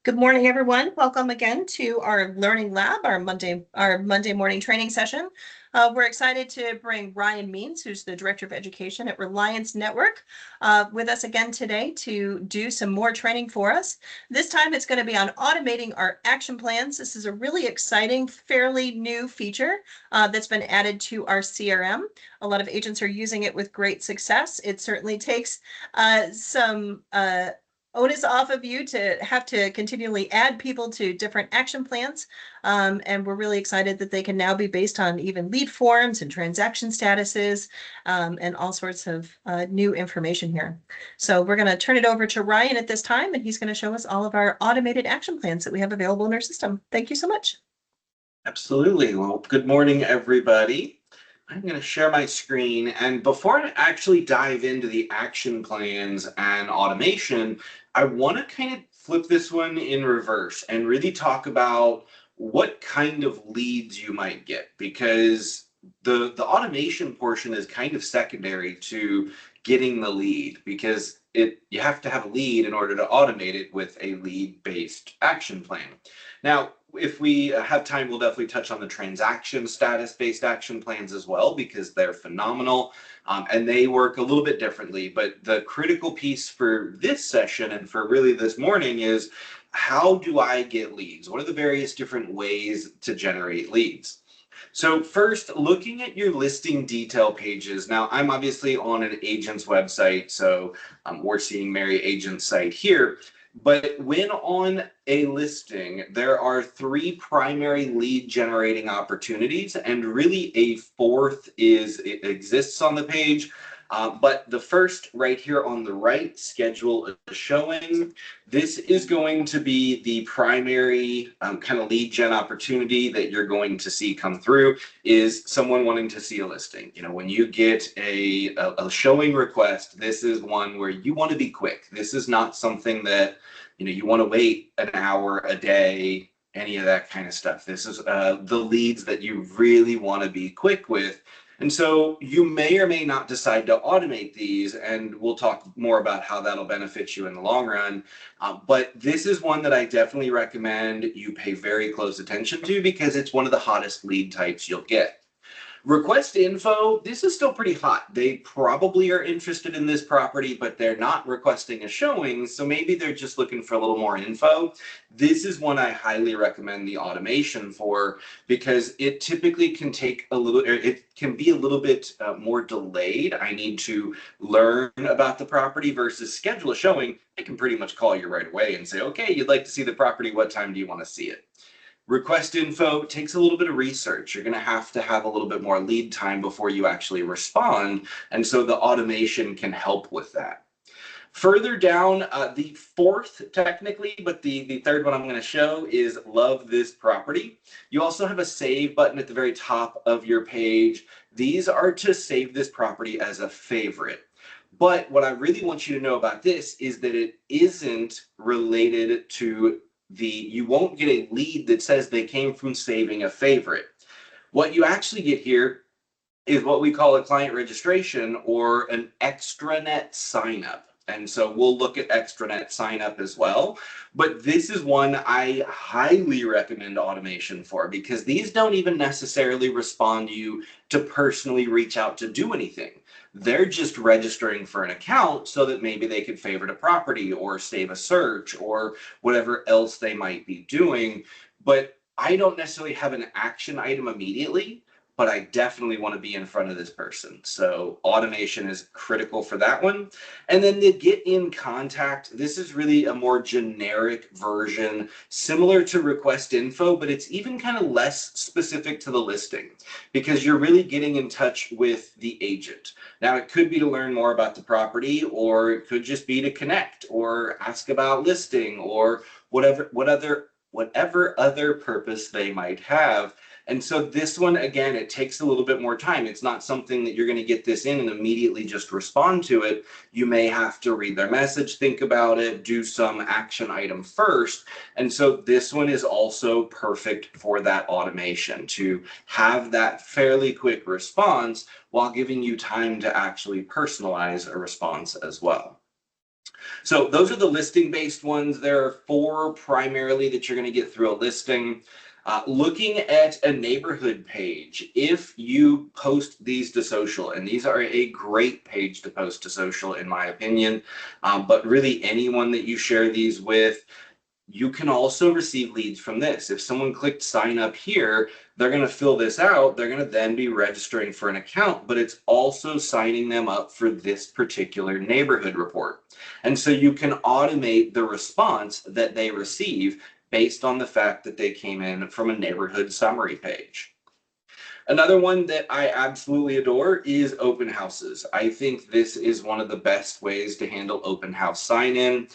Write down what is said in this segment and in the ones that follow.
Good morning, everyone. Welcome again to our Learning Lab, our Monday morning training session. We're excited to bring Ryan Means, who's the Director of Education at Reliance Network, with us again today to do some more training for us. This time it's going to be on automating our action plans. This is a really exciting, fairly new feature that's been added to our CRM. A lot of agents are using it with great success. It certainly takes some onus off of you to have to continually add people to different action plans. And we're really excited that they can now be based on even lead forms and transaction statuses and all sorts of new information here. So we're going to turn it over to Ryan at this time, and he's going to show us all of our automated action plans that we have available in our system. Thank you so much. Absolutely. Well, good morning, everybody. I'm going to share my screen, and before I actually dive into the action plans and automation, I want to kind of flip this one in reverse and really talk about what kind of leads you might get, because the automation portion is kind of secondary to getting the lead, because you have to have a lead in order to automate it with a lead-based action plan. Now, if we have time, we'll definitely touch on the transaction status-based action plans as well, because they're phenomenal and they work a little bit differently. But the critical piece for this session and for really this morning is, how do I get leads? What are the various different ways to generate leads? So first, looking at your listing detail pages. Now, I'm obviously on an agent's website, so we're seeing Mary Agent's site here. But when on a listing, there are 3 primary lead generating opportunities, and really a fourth exists on the page. But the first right here on the right, schedule a showing. This is going to be the primary kind of lead gen opportunity that you're going to see come through, is someone wanting to see a listing. You know, when you get a showing request, this is one where you want to be quick. This is not something that, you know, you want to wait an hour, a day, any of that kind of stuff. This is the leads that you really want to be quick with. And so you may or may not decide to automate these, and we'll talk more about how that'll benefit you in the long run. But this is one that I definitely recommend you pay very close attention to, because it's one of the hottest lead types you'll get. Request info, this is still pretty hot. They probably are interested in this property, but they're not requesting a showing, so maybe they're just looking for a little more info. This is one I highly recommend the automation for, because it typically can take a little, it can be a little bit more delayed. I need to learn about the property versus schedule a showing. I can pretty much call you right away and say, okay, you'd like to see the property. What time do you want to see it? Request info takes a little bit of research. You're going to have a little bit more lead time before you actually respond. And so the automation can help with that. Further down, the fourth technically, but the third one I'm going to show is love this property. You also have a save button at the very top of your page. These are to save this property as a favorite. But what I really want you to know about this is that it isn't related to you won't get a lead that says they came from saving a favorite. What you actually get here is what we call a client registration, or an extranet sign up. And so we'll look at extranet sign up as well. But this is one I highly recommend automation for, because these don't even necessarily respond to you to personally reach out to do anything. They're just registering for an account so that maybe they could favorite a property or save a search or whatever else they might be doing. But I don't necessarily have an action item immediately, but I definitely want to be in front of this person. So automation is critical for that one. And then the get in contact, this is really a more generic version, similar to request info, but it's even kind of less specific to the listing, because you're really getting in touch with the agent. Now, it could be to learn more about the property, or it could just be to connect or ask about listing, or whatever other purpose they might have. And so this one, again, it takes a little bit more time. It's not something that you're going to get this in and immediately just respond to it. You may have to read their message, think about it, do some action item first. And so this one is also perfect for that automation, to have that fairly quick response while giving you time to actually personalize a response as well. So those are the listing based ones. There are 4 primarily that you're going to get through a listing. Looking at a neighborhood page, if you post these to social, and these are a great page to post to social in my opinion, but really anyone that you share these with, you can also receive leads from this. If someone clicked sign up here, they're going to fill this out. They're going to then be registering for an account, but it's also signing them up for this particular neighborhood report. And so you can automate the response that they receive based on the fact that they came in from a neighborhood summary page. Another one that I absolutely adore is open houses. I think this is one of the best ways to handle open house sign-in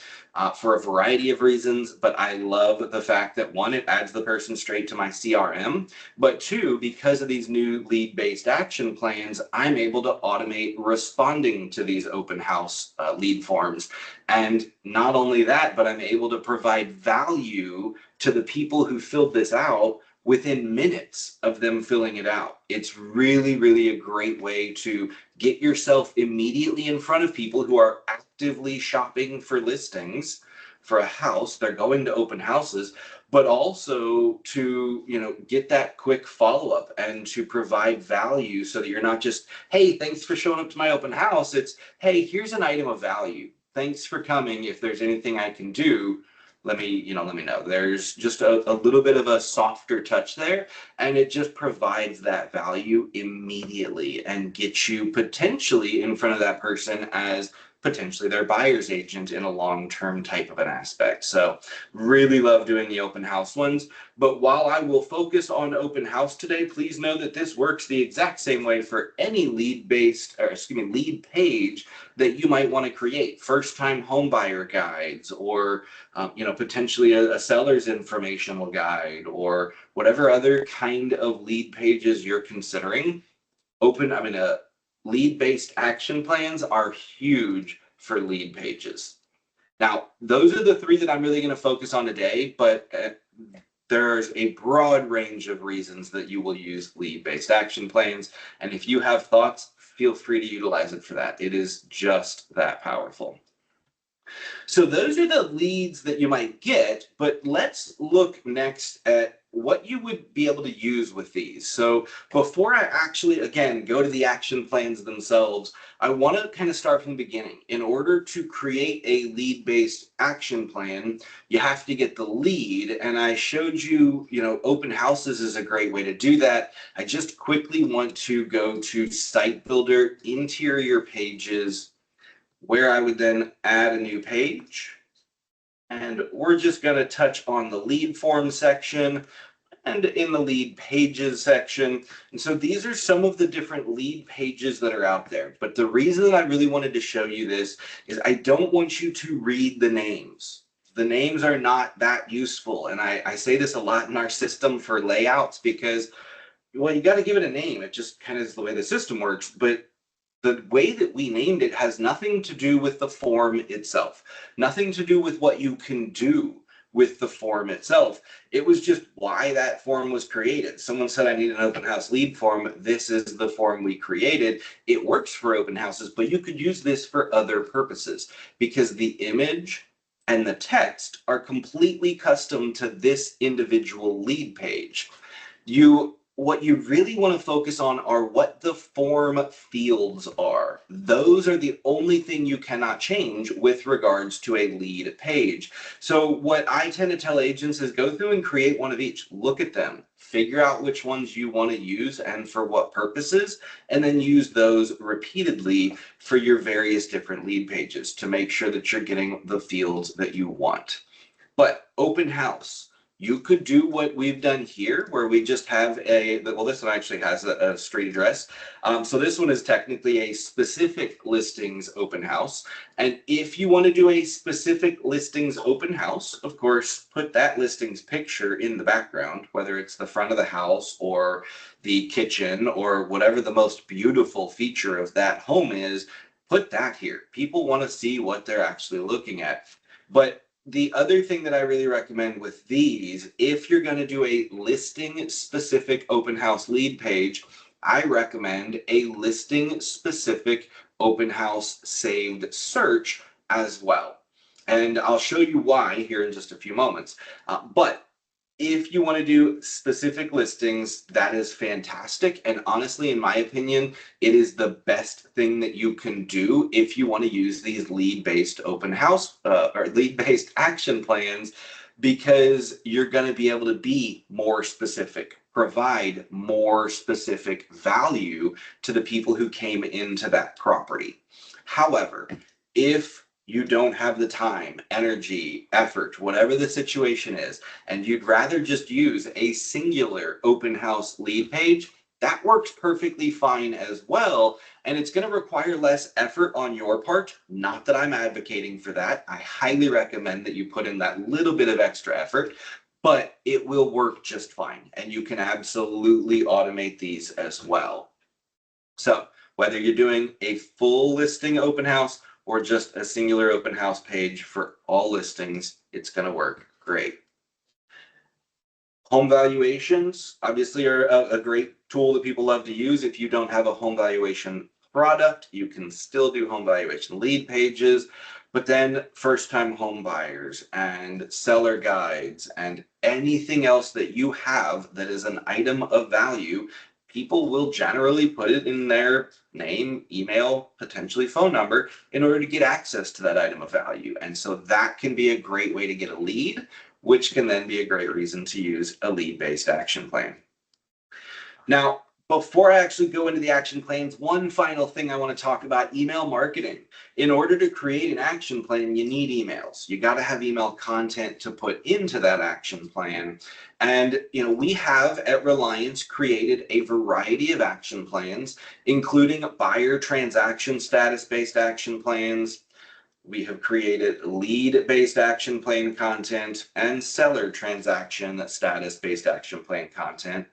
for a variety of reasons, but I love the fact that 1, it adds the person straight to my CRM, but 2, because of these new lead-based action plans, I'm able to automate responding to these open house lead forms. And not only that, but I'm able to provide value to the people who filled this out within minutes of them filling it out. It's really, really a great way to get yourself immediately in front of people who are actively shopping for listings for a house. They're going to open houses, but also to, get that quick follow-up and to provide value so that you're not just, hey, thanks for showing up to my open house. It's, hey, here's an item of value. Thanks for coming. If there's anything I can do, let me know. There's just a little bit of a softer touch there, and it just provides that value immediately and gets you potentially in front of that person as potentially their buyer's agent in a long-term type of an aspect. So really love doing the open house ones. But while I will focus on open house today, please know that this works the exact same way for any lead page that you might want to create. First-time home buyer guides, or potentially a seller's informational guide, or whatever other kind of lead pages you're considering. Lead-based action plans are huge for lead pages. Now, those are the 3 that I'm really going to focus on today, but there's a broad range of reasons that you will use lead-based action plans. And if you have thoughts, feel free to utilize it for that. It is just that powerful. So those are the leads that you might get, but let's look next at what you would be able to use with these. So before I actually, again, go to the action plans themselves, I want to kind of start from the beginning. In order to create a lead-based action plan, you have to get the lead. And I showed you, open houses is a great way to do that. I just quickly want to go to Site Builder, Interior Pages, where I would then add a new page. And we're just going to touch on the lead form section and in the lead pages section. And so these are some of the different lead pages that are out there. But the reason that I really wanted to show you this is I don't want you to read the names. The names are not that useful. And I say this a lot in our system for layouts because, well, you got to give it a name. It just kind of is the way the system works. But the way that we named it has nothing to do with the form itself, nothing to do with what you can do with the form itself. It was just why that form was created. Someone said, I need an open house lead form. This is the form we created. It works for open houses, but you could use this for other purposes because the image and the text are completely custom to this individual lead page. What you really want to focus on are what the form fields are. Those are the only thing you cannot change with regards to a lead page. So what I tend to tell agents is go through and create one of each. Look at them, figure out which ones you want to use and for what purposes, and then use those repeatedly for your various different lead pages to make sure that you're getting the fields that you want. But open house, you could do what we've done here, where we just have this one actually has a street address. So this one is technically a specific listings open house. And if you want to do a specific listings open house, of course, put that listings picture in the background, whether it's the front of the house or the kitchen or whatever the most beautiful feature of that home is, put that here. People want to see what they're actually looking at. But the other thing that I really recommend with these, if you're going to do a listing specific open house lead page, I recommend a listing specific open house saved search as well. And I'll show you why here in just a few moments. But if you want to do specific listings, that is fantastic. And honestly, in my opinion, it is the best thing that you can do if you want to use these lead-based open house or lead-based action plans, because you're going to be able to be more specific, provide more specific value to the people who came into that property. However, if you don't have the time, energy, effort, whatever the situation is, and you'd rather just use a singular open house lead page, that works perfectly fine as well. And it's going to require less effort on your part. Not that I'm advocating for that. I highly recommend that you put in that little bit of extra effort, but it will work just fine. And you can absolutely automate these as well. So whether you're doing a full listing open house or just a singular open house page for all listings, it's going to work great. Home valuations obviously are a great tool that people love to use. If you don't have a home valuation product, you can still do home valuation lead pages. But then first-time home buyers and seller guides and anything else that you have that is an item of value, people will generally put it in their name, email, potentially phone number in order to get access to that item of value. And so that can be a great way to get a lead, which can then be a great reason to use a lead-based action plan. Now, before I actually go into the action plans, one final thing I want to talk about: email marketing. In order to create an action plan, you need emails. You got to have email content to put into that action plan. And we have at Reliance created a variety of action plans, including buyer transaction status-based action plans. We have created lead-based action plan content and seller transaction status-based action plan content.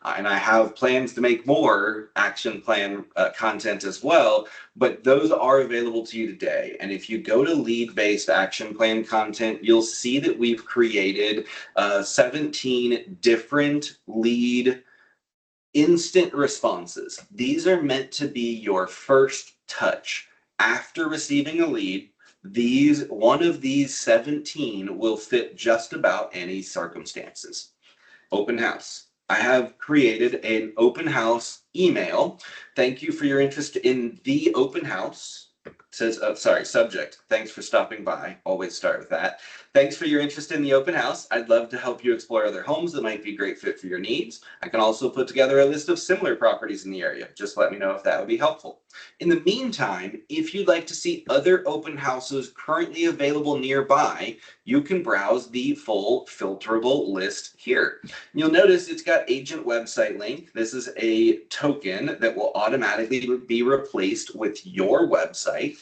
And I have plans to make more action plan content as well, but those are available to you today. And if you go to lead-based action plan content, you'll see that we've created 17 different lead instant responses. These are meant to be your first touch. After receiving a lead, one of these 17 will fit just about any circumstances. Open house. I have created an open house email. Thank you for your interest in the open house. It says, subject. Thanks for stopping by. Always start with that. Thanks for your interest in the open house. I'd love to help you explore other homes that might be a great fit for your needs. I can also put together a list of similar properties in the area. Just let me know if that would be helpful. In the meantime, if you'd like to see other open houses currently available nearby, you can browse the full filterable list here. You'll notice it's got agent website link. This is a token that will automatically be replaced with your website.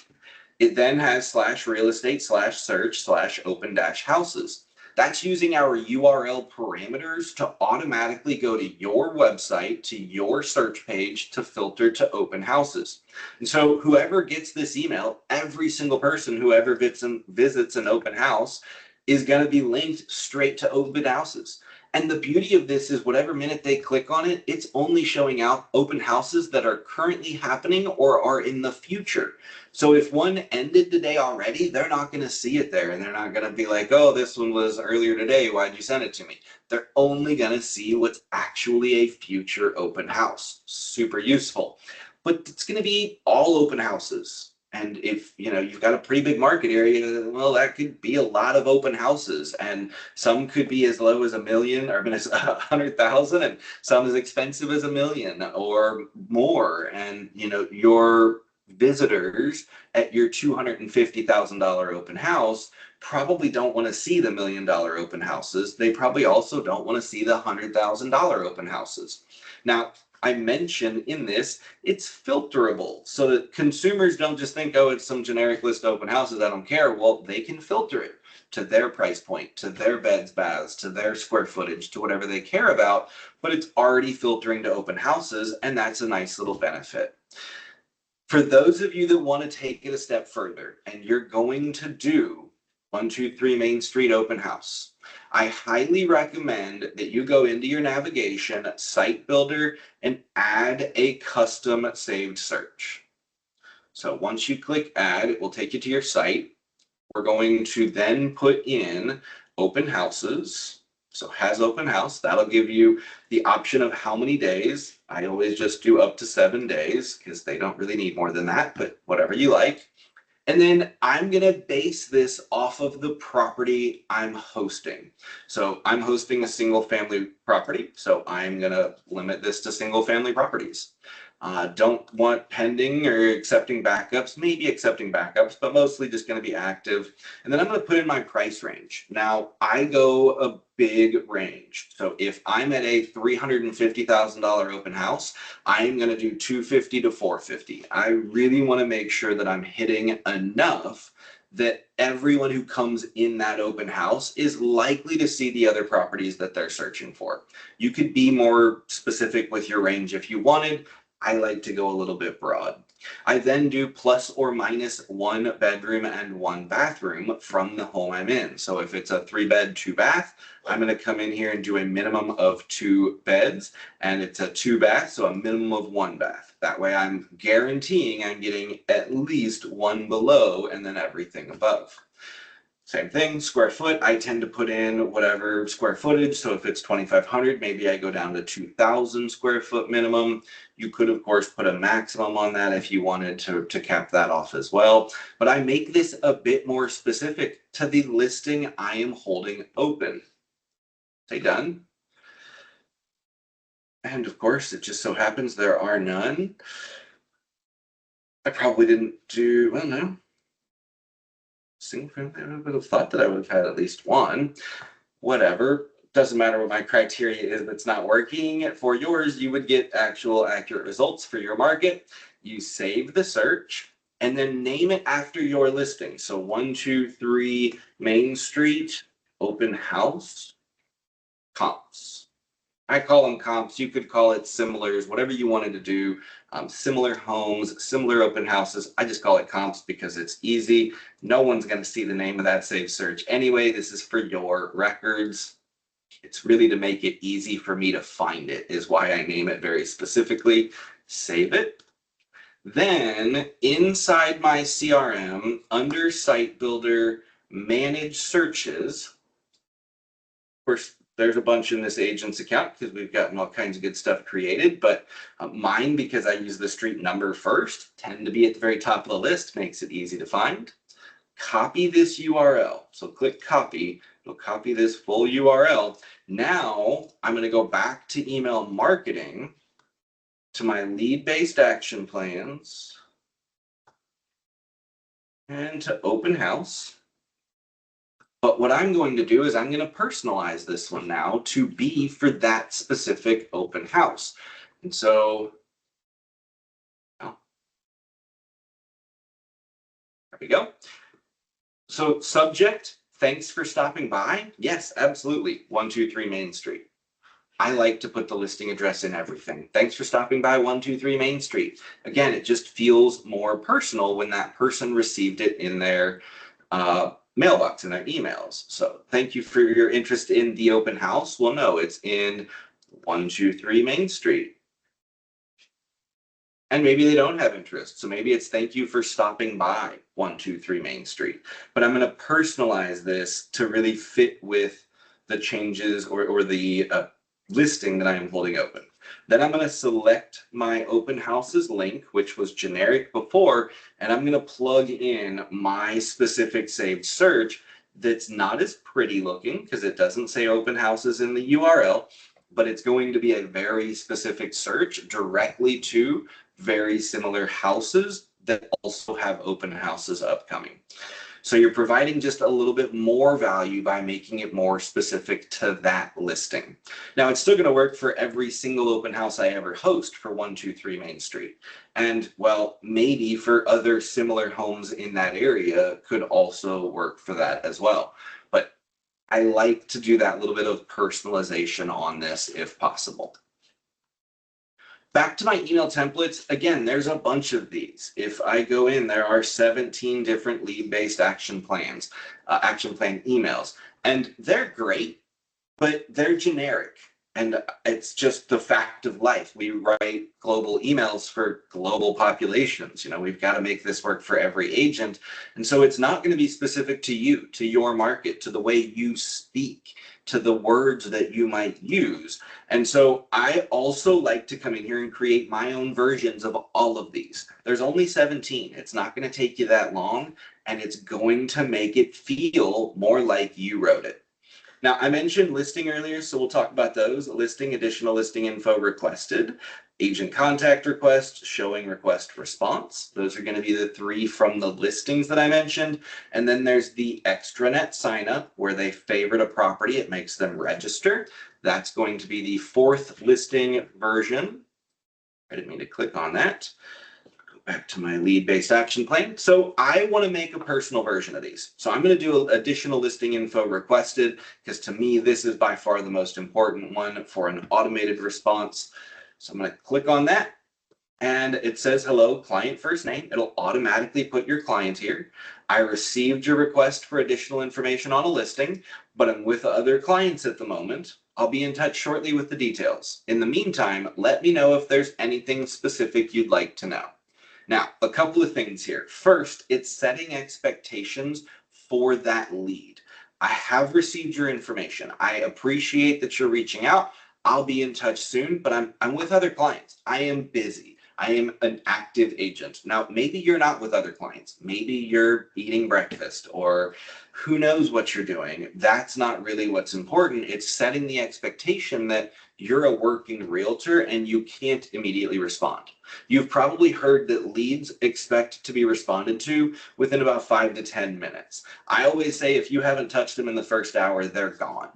It then has /real estate /search /open houses. That's using our URL parameters to automatically go to your website, to your search page, to filter to open houses. And so whoever gets this email, every single person who ever visits an open house is going to be linked straight to open houses. And the beauty of this is whatever minute they click on it, it's only showing out open houses that are currently happening or are in the future. So if one ended today already, they're not going to see it there. And they're not going to be like, oh, this one was earlier today. Why'd you send it to me? They're only going to see what's actually a future open house. Super useful. But it's going to be all open houses. And if you've got a pretty big market area, well, that could be a lot of open houses, and some could be as low as $1 million or $100,000, and some as expensive as $1 million or more. And your visitors at your $250,000 open house probably don't want to see the $1 million open houses. They probably also don't want to see the $100,000 open houses. Now, I mention in this, it's filterable so that consumers don't just think, oh, it's some generic list of open houses, I don't care. Well, they can filter it to their price point, to their beds, baths, to their square footage, to whatever they care about, but it's already filtering to open houses, and that's a nice little benefit. For those of you that want to take it a step further and you're going to do 123 Main Street open house, I highly recommend that you go into your navigation, site builder, and add a custom saved search. So once you click add, it will take you to your site. We're going to then put in open houses. So has open house, that'll give you the option of how many days. I always just do up to 7 days because they don't really need more than that, but whatever you like. And then I'm gonna base this off of the property I'm hosting. So I'm hosting a single family property, so I'm gonna limit this to single family properties. Don't want pending or accepting backups, maybe accepting backups, but mostly just gonna be active. And then I'm gonna put in my price range. Now, I go a big range. So if I'm at a $350,000 open house, I'm going to do 250 to 450. I really want to make sure that I'm hitting enough that everyone who comes in that open house is likely to see the other properties that they're searching for. You could be more specific with your range if you wanted. I like to go a little bit broad. I then do plus or minus 1 bedroom and 1 bathroom from the home I'm in. So if it's a 3-bed, 2-bath, I'm going to come in here and do a minimum of 2 beds, and it's a 2-bath, so a minimum of 1 bath. That way I'm guaranteeing I'm getting at least 1 below and then everything above. Same thing, square foot, I tend to put in whatever square footage. So if it's 2,500, maybe I go down to 2,000 square foot minimum. You could, of course, put a maximum on that if you wanted to cap that off as well. But I make this a bit more specific to the listing I am holding open. Say done. And of course, it just so happens there are none. I probably didn't do, well, no. Single family, I would have thought that I would have had at least one. Whatever. Doesn't matter what my criteria is, if it's not working. For yours, you would get actual accurate results for your market. You save the search and then name it after your listing. So 123 Main Street, open house, comps. I call them comps. You could call it similars, whatever you wanted to do. Similar homes, similar open houses. I just call it comps because it's easy. No one's going to see the name of that saved search anyway. This is for your records. It's really to make it easy for me to find it is why I name it very specifically. Save it. Then inside my CRM, under Site Builder, manage searches. Of course, there's a bunch in this agent's account because we've gotten all kinds of good stuff created, but mine, because I use the street number first, tend to be at the very top of the list, makes it easy to find. Copy this URL. So click copy, it'll copy this full URL. Now I'm going to go back to email marketing, to my lead-based action plans, and to open house. But what I'm going to do is I'm going to personalize this one now to be for that specific open house. And so, oh, there we go. So subject, thanks for stopping by. Yes, absolutely. 123 Main Street. I like to put the listing address in everything. Thanks for stopping by 123 Main Street. Again, it just feels more personal when that person received it in their mailbox, in their emails. So thank you for your interest in the open house. Well, no, it's in 123 Main Street. And maybe they don't have interest. So maybe it's thank you for stopping by 123 Main Street. But I'm going to personalize this to really fit with the changes or the listing that I am holding open. Then I'm going to select my open houses link, which was generic before, and I'm going to plug in my specific saved search that's not as pretty looking because it doesn't say open houses in the URL, but it's going to be a very specific search directly to very similar houses that also have open houses upcoming. So you're providing just a little bit more value by making it more specific to that listing. Now, it's still going to work for every single open house I ever host for 123 Main Street. And well, maybe for other similar homes in that area could also work for that as well. But I like to do that little bit of personalization on this if possible. Back to my email templates, again, there's a bunch of these. If I go in, there are 17 different lead-based action plans, action plan emails, and they're great, but they're generic. And it's just the fact of life. We write global emails for global populations. We've got to make this work for every agent. And so it's not going to be specific to you, to your market, to the way you speak, to the words that you might use. And so I also like to come in here and create my own versions of all of these. There's only 17. It's not going to take you that long, and it's going to make it feel more like you wrote it. Now, I mentioned listing earlier, so we'll talk about those. Listing, additional listing info requested, agent contact request, showing request response. Those are going to be the 3 from the listings that I mentioned. And then there's the extranet sign up where they favorite a property. It makes them register. That's going to be the 4th listing version. I didn't mean to click on that. Back to my lead-based action plan. So I want to make a personal version of these. So I'm going to do additional listing info requested, because to me, this is by far the most important one for an automated response. So I'm going to click on that, and it says, hello, client first name. It'll automatically put your client here. I received your request for additional information on a listing, but I'm with other clients at the moment. I'll be in touch shortly with the details. In the meantime, let me know if there's anything specific you'd like to know. Now, a couple of things here. First, it's setting expectations for that lead. I have received your information. I appreciate that you're reaching out. I'll be in touch soon, but I'm with other clients. I am busy. I am an active agent. Now, maybe you're not with other clients. Maybe you're eating breakfast, or who knows what you're doing. That's not really what's important. It's setting the expectation that you're a working realtor and you can't immediately respond. You've probably heard that leads expect to be responded to within about 5 to 10 minutes. I always say if you haven't touched them in the first hour, they're gone.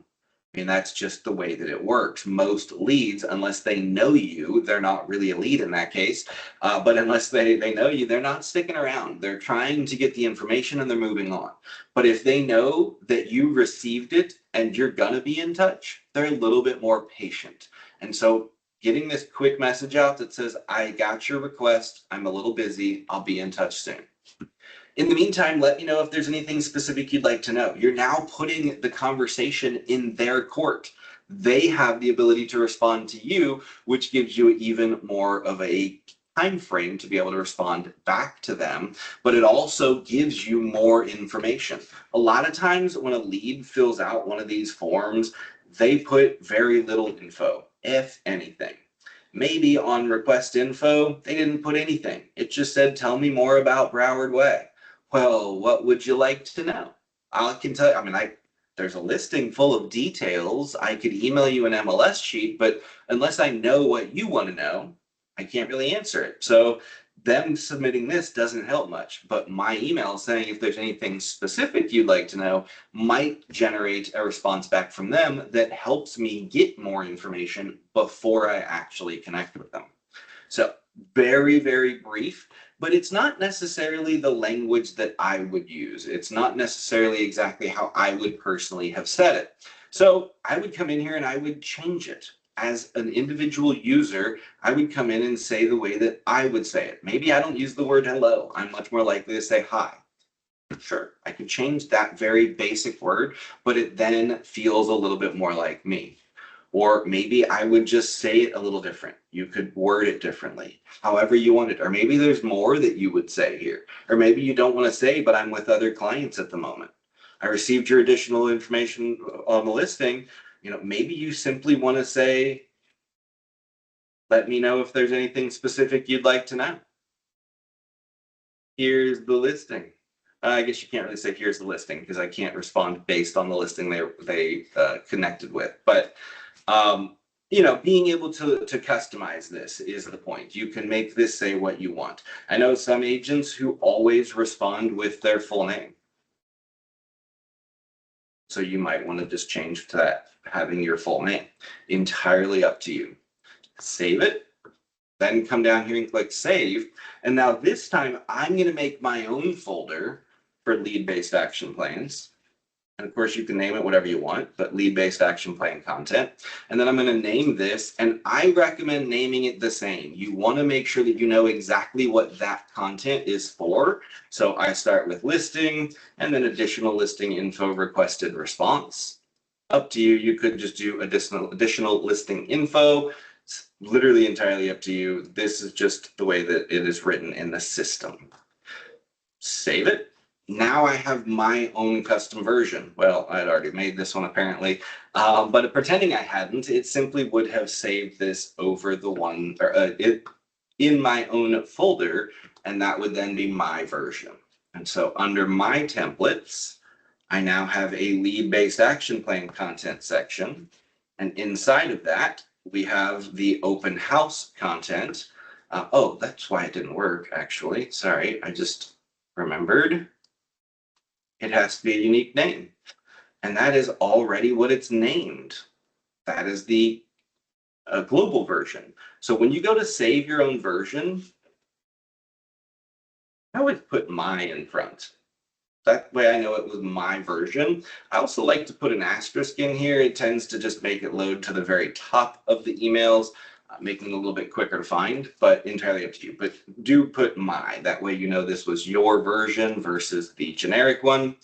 I mean, that's just the way that it works. Most leads, unless they know you, they're not really a lead in that case. But unless they know you, they're not sticking around. They're trying to get the information and they're moving on. But if they know that you received it and you're going to be in touch, they're a little bit more patient. And so getting this quick message out that says, I got your request. I'm a little busy. I'll be in touch soon. In the meantime, let me know if there's anything specific you'd like to know. You're now putting the conversation in their court. They have the ability to respond to you, which gives you even more of a time frame to be able to respond back to them, but it also gives you more information. A lot of times when a lead fills out one of these forms, they put very little info, if anything. Maybe on request info, they didn't put anything. It just said, tell me more about Broward Way. Well, what would you like to know? I can tell you, I mean, there's a listing full of details. I could email you an MLS sheet, but unless I know what you want to know, I can't really answer it. So them submitting this doesn't help much, but my email saying if there's anything specific you'd like to know might generate a response back from them that helps me get more information before I actually connect with them. So very, very brief, but it's not necessarily the language that I would use. It's not necessarily exactly how I would personally have said it. So I would come in here and I would change it. As an individual user, I would come in and say the way that I would say it. Maybe I don't use the word hello. I'm much more likely to say hi. Sure, I could change that very basic word, but it then feels a little bit more like me. Or maybe I would just say it a little different. You could word it differently, however you want it. Or maybe there's more that you would say here. Or maybe you don't want to say, but I'm with other clients at the moment. I received your additional information on the listing. Maybe you simply want to say, let me know if there's anything specific you'd like to know. Here's the listing. I guess you can't really say here's the listing because I can't respond based on the listing they connected with. But being able to customize this is the point. You can make this say what you want. I know some agents who always respond with their full name. So you might want to just change to that, having your full name. Entirely up to you. Save it. Then come down here and click save. And now this time I'm going to make my own folder for lead-based action plans. And of course you can name it whatever you want, but lead-based action plan content. And then I'm going to name this, and I recommend naming it the same. You want to make sure that you know exactly what that content is for. So I start with listing and then additional listing info requested response. Up to you. You could just do additional listing info. It's literally entirely up to you. This is just the way that it is written in the system. Save it. Now I have my own custom version. Well, I had already made this one apparently, but pretending I hadn't, it simply would have saved this over the one, or it in my own folder, and that would then be my version. And so under my templates, I now have a lead-based action plan content section. And inside of that, we have the open house content. Oh, that's why it didn't work, actually. Sorry, I just remembered. It has to be a unique name. And that is already what it's named. That is the global version. So when you go to save your own version, I would put my in front. That way I know it was my version. I also like to put an asterisk in here. It tends to just make it load to the very top of the emails, making it a little bit quicker to find, but entirely up to you. But do put my, that way you know this was your version versus the generic one,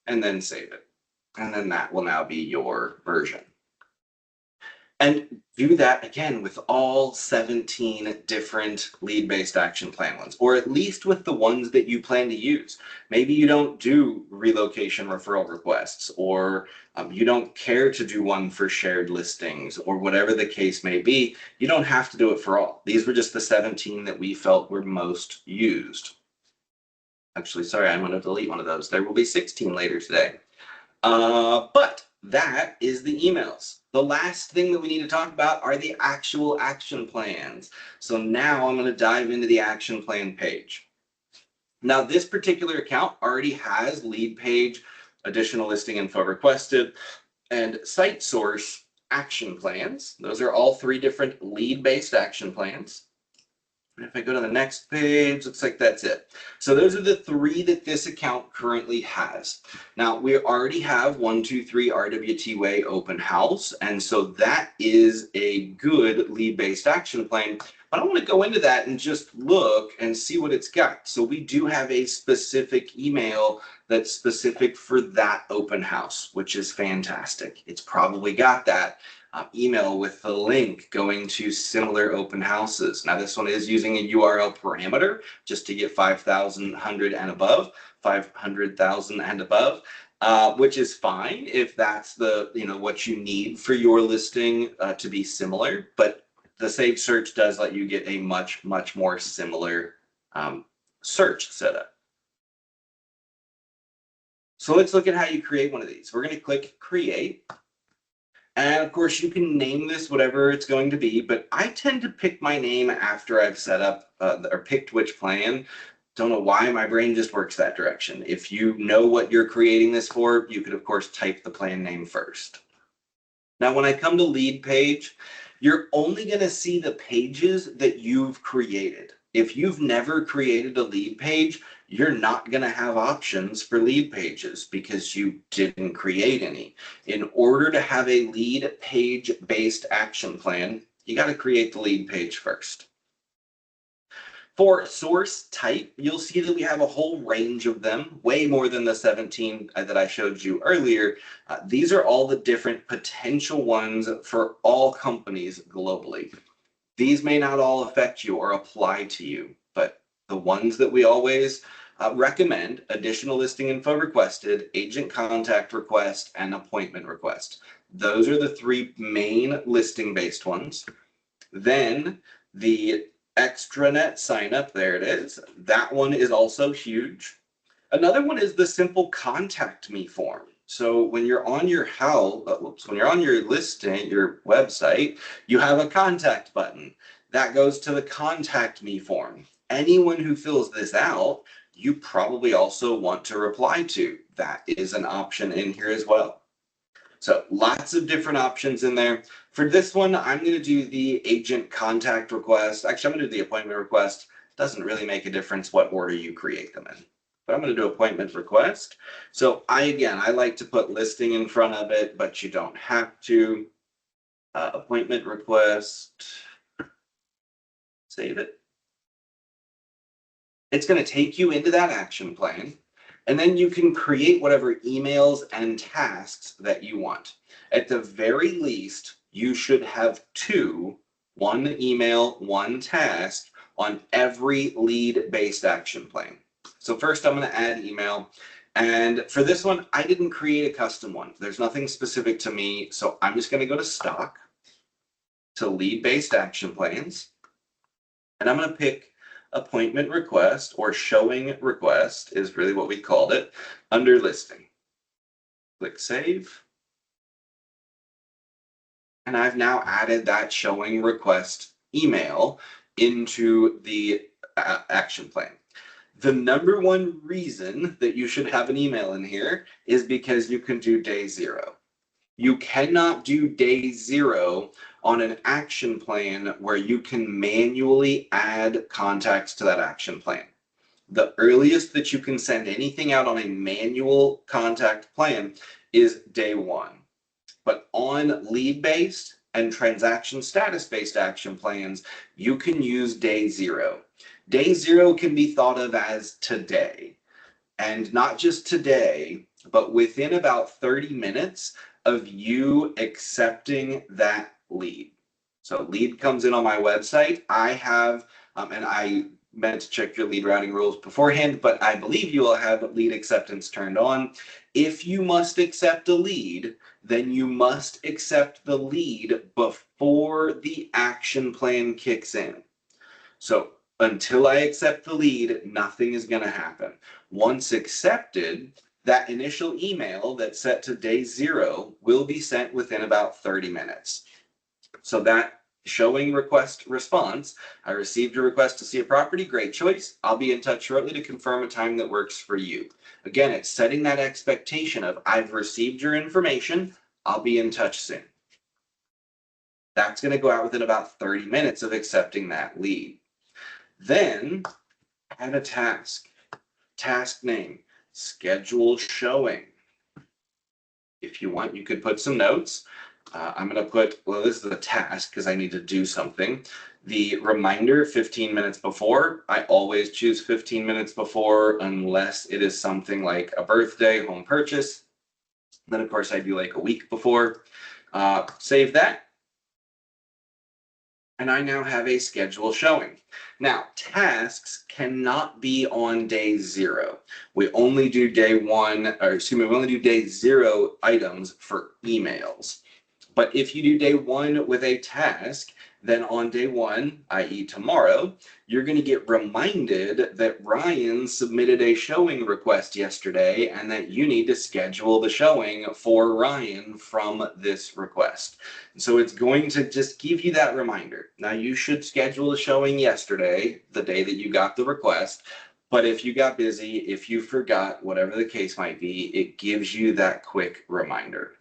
and then save it. And then that will now be your version. And do that again with all 17 different lead-based action plan ones, or at least with the ones that you plan to use. Maybe you don't do relocation referral requests, or you don't care to do one for shared listings, or whatever the case may be. You don't have to do it for all. These were just the 17 that we felt were most used. Actually, sorry, I'm going to delete one of those. There will be 16 later today. But that is the emails. The last thing that we need to talk about are the actual action plans. So now I'm going to dive into the action plan page. Now, this particular account already has lead page, additional listing info requested, and site source action plans. Those are all 3 different lead-based action plans. And if I go to the next page, looks like that's it. So those are the 3 that this account currently has. Now we already have 123 RWT Way open house. And so that is a good lead-based action plan. But I want to go into that and just look and see what it's got. So we do have a specific email that's specific for that open house, which is fantastic. It's probably got that email with the link going to similar open houses. Now this one is using a URL parameter just to get 5,100 and above, 500,000 and above, which is fine if that's the what you need for your listing to be similar. But the Save Search does let you get a much more similar search setup. So let's look at how you create one of these. We're going to click Create. And of course, you can name this whatever it's going to be, but I tend to pick my name after I've set up or picked which plan. Don't know why my brain just works that direction. If you know what you're creating this for, you could, of course, type the plan name first. Now, when I come to lead page, you're only going to see the pages that you've created. If you've never created a lead page, you're not going to have options for lead pages because you didn't create any. In order to have a lead page based action plan, you got to create the lead page first. For source type, you'll see that we have a whole range of them, way more than the 17 that I showed you earlier. These are all the different potential ones for all companies globally. These may not all affect you or apply to you, but the ones that we always recommend: additional listing info requested, agent contact request, and appointment request. Those are the 3 main listing based ones. Then the extranet sign up, there it is. That one is also huge. Another one is the simple contact me form. So when you're on your when you're on your listing, your website, you have a contact button that goes to the contact me form. Anyone who fills this out, you probably also want to reply to. That is an option in here as well. So lots of different options in there. For this one, I'm going to do the agent contact request. Actually, I'm going to do the appointment request. Doesn't really make a difference what order you create them in. But I'm going to do appointment request. So I like to put listing in front of it, but you don't have to. Appointment request. Save it. It's going to take you into that action plan. And then you can create whatever emails and tasks that you want. At the very least, you should have two, one email, one task on every lead-based action plan. So first I'm going to add email. And for this one, I didn't create a custom one. There's nothing specific to me. So I'm just going to go to stock, to lead-based action plans. And I'm going to pick appointment request, or showing request is really what we called it, under listing. Click save. And I've now added that showing request email into the action plan. The number one reason that you should have an email in here is because you can do day 0. You cannot do day 0 on an action plan where you can manually add contacts to that action plan. The earliest that you can send anything out on a manual contact plan is day 1. But on lead-based and transaction status-based action plans, you can use day 0. Day 0 can be thought of as today. And not just today, but within about 30 minutes of you accepting that lead. So lead comes in on my website. I have, and I meant to check your lead routing rules beforehand, but I believe you will have lead acceptance turned on. If you must accept a lead, then you must accept the lead before the action plan kicks in. So until I accept the lead, nothing is going to happen. Once accepted, that initial email that's set to day 0 will be sent within about 30 minutes. So that showing request response, I received a request to see a property, great choice. I'll be in touch shortly to confirm a time that works for you. Again, it's setting that expectation of I've received your information, I'll be in touch soon. That's going to go out within about 30 minutes of accepting that lead. Then add a task. Task name, schedule showing. If you want, you could put some notes. I'm going to put, well, this is a task because I need to do something. The reminder 15 minutes before. I always choose 15 minutes before unless it is something like a birthday, home purchase. Then, of course, I do like a week before. Save that. And I now have a schedule showing. Now, tasks cannot be on day 0. We only do day 1, or excuse me, we only do day 0 items for emails. But if you do day 1 with a task, then on day 1, i.e. tomorrow, you're going to get reminded that Ryan submitted a showing request yesterday and that you need to schedule the showing for Ryan from this request. So it's going to just give you that reminder. Now you should schedule the showing yesterday, the day that you got the request. But if you got busy, if you forgot, whatever the case might be, it gives you that quick reminder.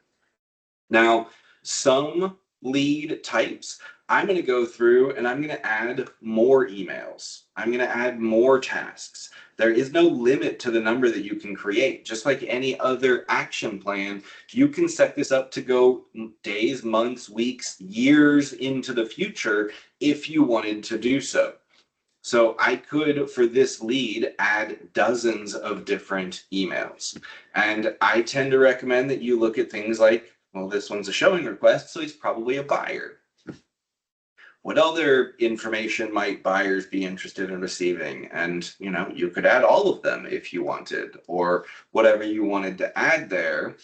Now, some lead types, I'm going to go through and I'm going to add more emails. I'm going to add more tasks. There is no limit to the number that you can create. Just like any other action plan, you can set this up to go days, months, weeks, years into the future if you wanted to do so. So I could, for this lead, add dozens of different emails. And I tend to recommend that you look at things like, well, this one's a showing request, so he's probably a buyer. What other information might buyers be interested in receiving? And, you know, you could add all of them if you wanted, or whatever you wanted to add there.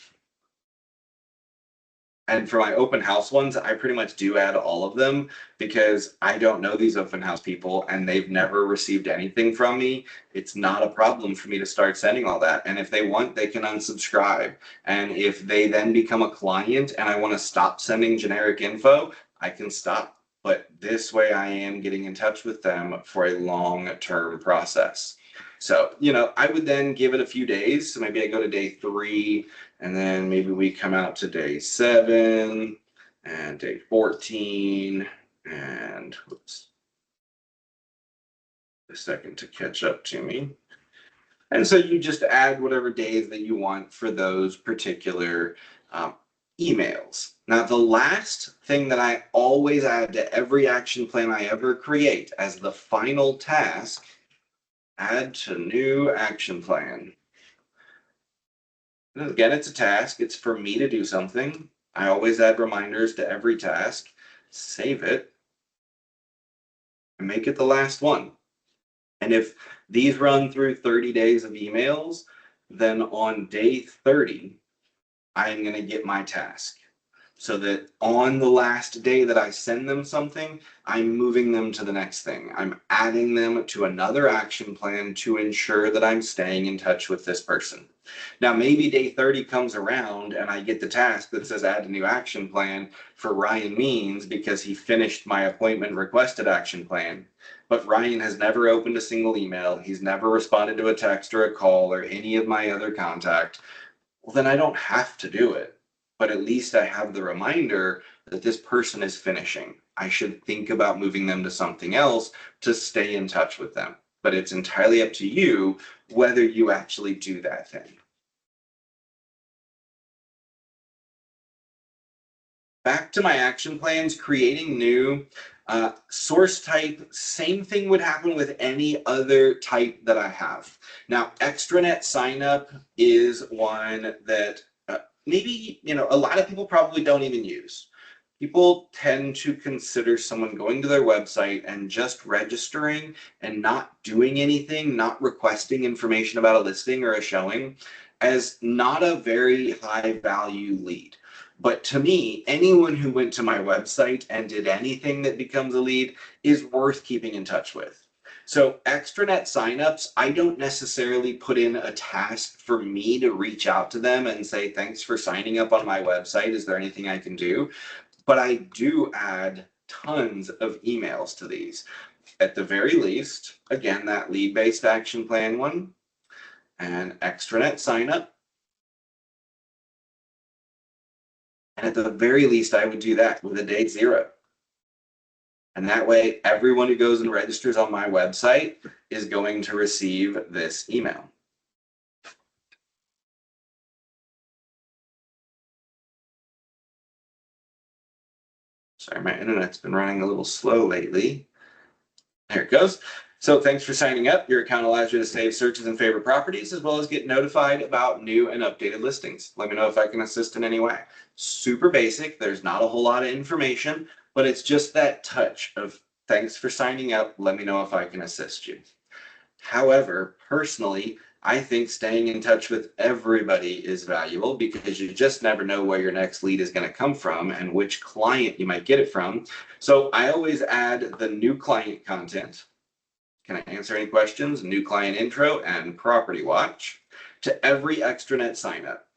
And for my open house ones, I pretty much do add all of them because I don't know these open house people and they've never received anything from me. It's not a problem for me to start sending all that. And if they want, they can unsubscribe. And if they then become a client and I want to stop sending generic info, I can stop. But this way I am getting in touch with them for a long-term process. So, you know, I would then give it a few days. So maybe I go to day 3 and then maybe we come out to day 7 and day 14 and whoops, a second to catch up to me. And so you just add whatever days that you want for those particular emails. Now, the last thing that I always add to every action plan I ever create as the final task, add to new action plan. And again, it's a task. It's for me to do something. I always add reminders to every task, save it, and make it the last one. And if these run through 30 days of emails, then on day 30, I'm going to get my task. So that on the last day that I send them something, I'm moving them to the next thing. I'm adding them to another action plan to ensure that I'm staying in touch with this person. Now, maybe day 30 comes around and I get the task that says add a new action plan for Ryan Means because he finished my appointment requested action plan. But Ryan has never opened a single email. He's never responded to a text or a call or any of my other contact. Well, then I don't have to do it. But at least I have the reminder that this person is finishing. I should think about moving them to something else to stay in touch with them. But it's entirely up to you whether you actually do that thing. Back to my action plans, creating new source type, same thing would happen with any other type that I have. Now, extranet signup is one that maybe, a lot of people probably don't even use. People tend to consider someone going to their website and just registering and not doing anything, not requesting information about a listing or a showing, as not a very high value lead. But to me, anyone who went to my website and did anything that becomes a lead is worth keeping in touch with. So extranet signups, I don't necessarily put in a task for me to reach out to them and say, thanks for signing up on my website. Is there anything I can do? But I do add tons of emails to these. At the very least, again, that lead-based action plan one and extranet signup. And at the very least, I would do that with a date 0. And that way, everyone who goes and registers on my website is going to receive this email. Sorry, my internet's been running a little slow lately. There it goes. So thanks for signing up. Your account allows you to save searches and favorite properties, as well as get notified about new and updated listings. Let me know if I can assist in any way. Super basic. There's not a whole lot of information, but it's just that touch of thanks for signing up. Let me know if I can assist you. However, personally, I think staying in touch with everybody is valuable because you just never know where your next lead is going to come from and which client you might get it from. So I always add the new client content. Can I answer any questions? New client intro and property watch to every extranet sign up,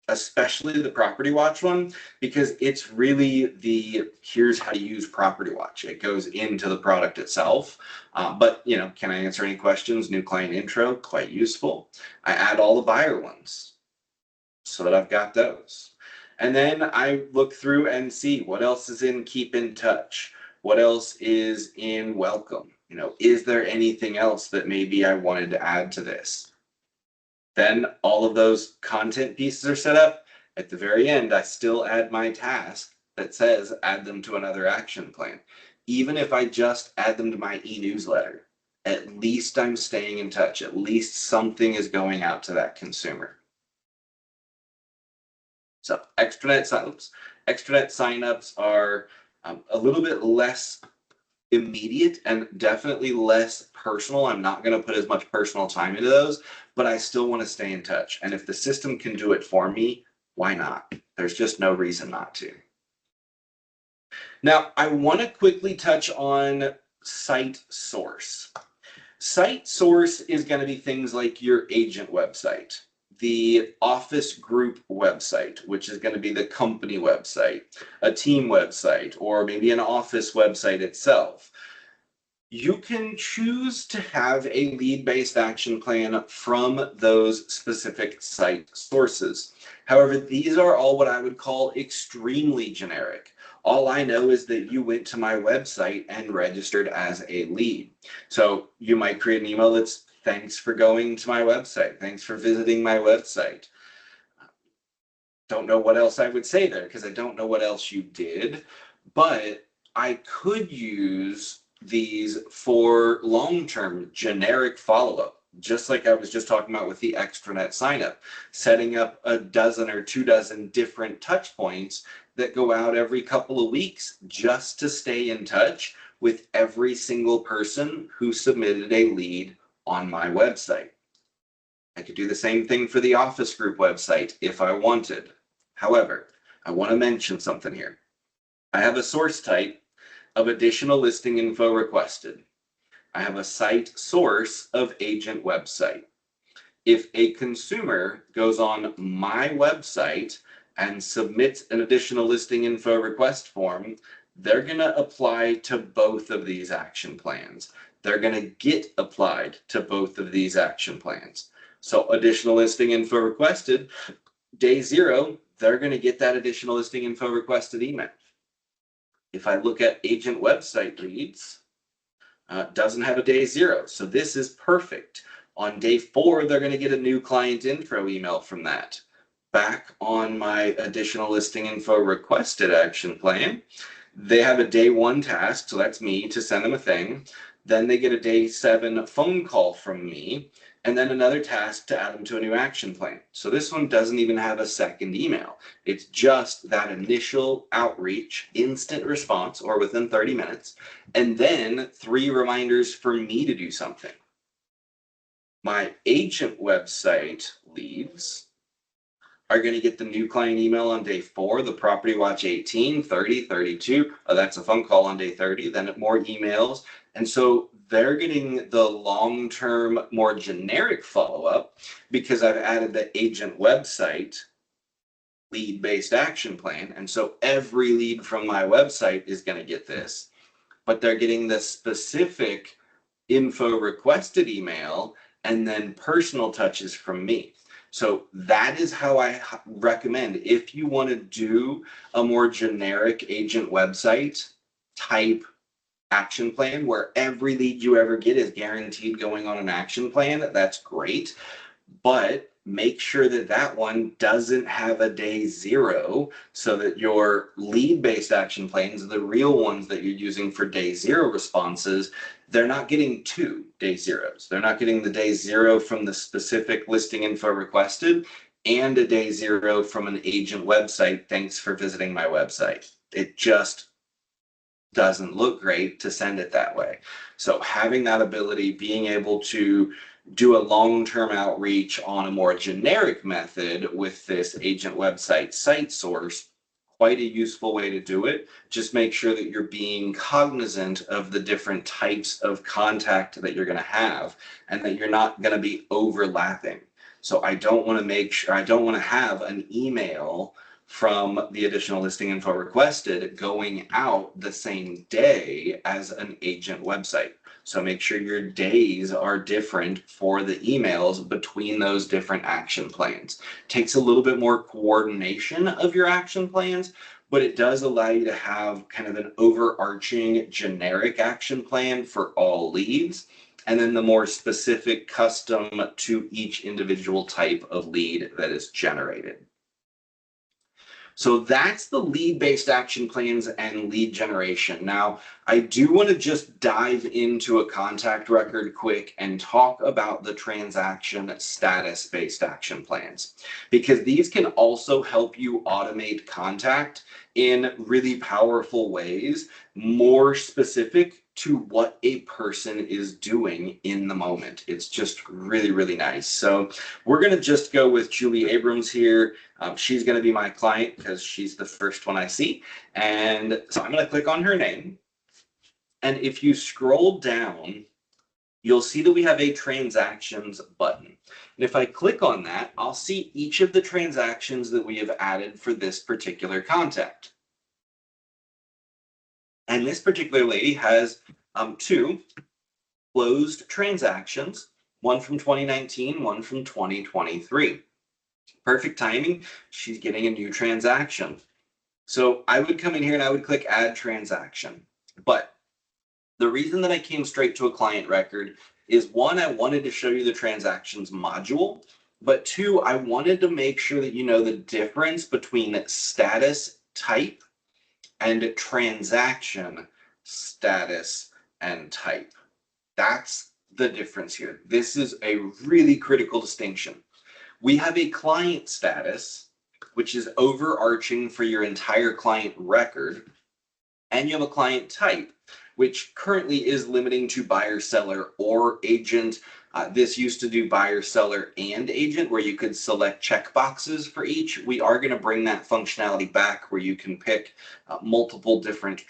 especially the property watch one, because it's really the here's how to use property watch. It goes into the product itself. But can I answer any questions? New client intro, quite useful. I add all the buyer ones so that I've got those. And then I look through and see what else is in keep in touch. What else is in welcome? Is there anything else that maybe I wanted to add to this? Then all of those content pieces are set up. At the very end, I still add my task that says add them to another action plan. Even if I just add them to my e-newsletter, at least I'm staying in touch. At least something is going out to that consumer. So extranet signups are a little bit less immediate and definitely less personal. I'm not going to put as much personal time into those, but I still want to stay in touch. And if the system can do it for me, why not? There's just no reason not to. Now, I want to quickly touch on site source. Site source is going to be things like your agent website, the office group website, which is going to be the company website, a team website, or maybe an office website itself. You can choose to have a lead-based action plan from those specific site sources. However, these are all what I would call extremely generic. All I know is that you went to my website and registered as a lead. So you might create an email that's thanks for going to my website. Thanks for visiting my website. Don't know what else I would say there because I don't know what else you did, but I could use these for long-term generic follow-up. just like I was just talking about with the extranet signup, setting up a dozen or 24 different touch points that go out every couple of weeks just to stay in touch with every single person who submitted a lead on my website. I could do the same thing for the Office Group website if I wanted. However, I want to mention something here. I have a source type of additional listing info requested. I have a site source of agent website. If a consumer goes on my website and submits an additional listing info request form, they're going to apply to both of these action plans. They're going to get applied to both of these action plans. So additional listing info requested, day 0, they're going to get that additional listing info requested email. If I look at agent website leads, doesn't have a day 0. So this is perfect. On day 4, they're going to get a new client intro email from that. Back on my additional listing info requested action plan, they have a day 1 task, so that's me to send them a thing. Then they get a day 7 phone call from me, and then another task to add them to a new action plan. So this one doesn't even have a second email. It's just that initial outreach, instant response, or within 30 minutes, and then 3 reminders for me to do something. My agent website leads are going to get the new client email on day 4, the property watch 18, 30, 32. That's a phone call on day 30, then more emails. And so they're getting the long-term, more generic follow-up because I've added the agent website lead-based action plan. And so every lead from my website is going to get this, but they're getting the specific info requested email and then personal touches from me. So that is how I recommend, if you want to do a more generic agent website type action plan where every lead you ever get is guaranteed going on an action plan, that's great. But make sure that that one doesn't have a day 0 so that your lead-based action plans, the real ones that you're using for day 0 responses, they're not getting 2 day 0s. They're not getting the day 0 from the specific listing info requested and a day 0 from an agent website. Thanks for visiting my website. It just doesn't look great to send it that way. So having that ability, being able to do a long-term outreach on a more generic method with this agent website site source, quite a useful way to do it. Just make sure that you're being cognizant of the different types of contact that you're going to have and that you're not going to be overlapping. So I don't want to have an email from the additional listing info requested going out the same day as an agent website. So make sure your days are different for the emails between those different action plans. Takes a little bit more coordination of your action plans, but it does allow you to have kind of an overarching generic action plan for all leads, and then the more specific custom to each individual type of lead that is generated. So that's the lead-based action plans and lead generation. Now, I do want to just dive into a contact record quick and talk about the transaction status-based action plans, because these can also help you automate contact in really powerful ways, more specific to what a person is doing in the moment. It's just really, really nice. So we're going to just go with Julie Abrams here. She's going to be my client because she's the first one I see. And so I'm going to click on her name. And if you scroll down, you'll see that we have a transactions button. And if I click on that, I'll see each of the transactions that we have added for this particular contact. And this particular lady has 2 closed transactions, one from 2019, one from 2023. Perfect timing. She's getting a new transaction. So I would come in here and I would click add transaction. But the reason that I came straight to a client record is 1, I wanted to show you the transactions module, but 2, I wanted to make sure that you know the difference between status type and transaction status and type. That's the difference here. This is a really critical distinction. We have a client status, which is overarching for your entire client record, and you have a client type, which currently is limiting to buyer, seller, or agent. This used to do buyer, seller, and agent, where you could select check boxes for each. We are going to bring that functionality back where you can pick multiple different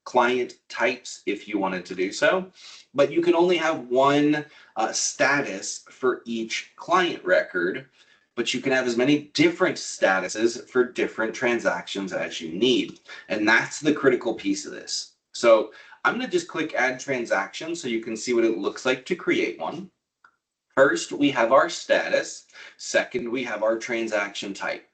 client types if you wanted to do so. But you can only have one status for each client record, but you can have as many different statuses for different transactions as you need. And that's the critical piece of this. So I'm going to just click add transaction so you can see what it looks like to create one. First, we have our status. Second, we have our transaction type.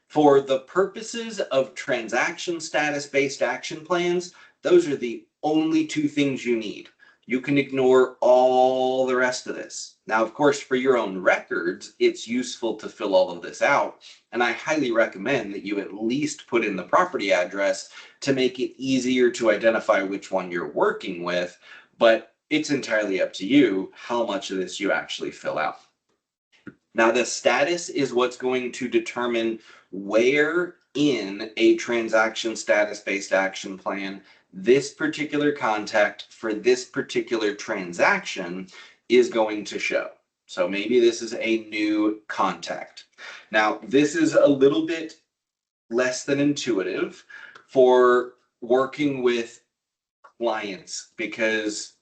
For the purposes of transaction status-based action plans, those are the only two things you need. You can ignore all the rest of this. Now, of course, for your own records, it's useful to fill all of this out. And I highly recommend that you at least put in the property address to make it easier to identify which one you're working with. But it's entirely up to you how much of this you actually fill out. Now, the status is what's going to determine where in a transaction status-based action plan this particular contact for this particular transaction is going to show. So maybe this is a new contact. Now, this is a little bit less than intuitive for working with clients because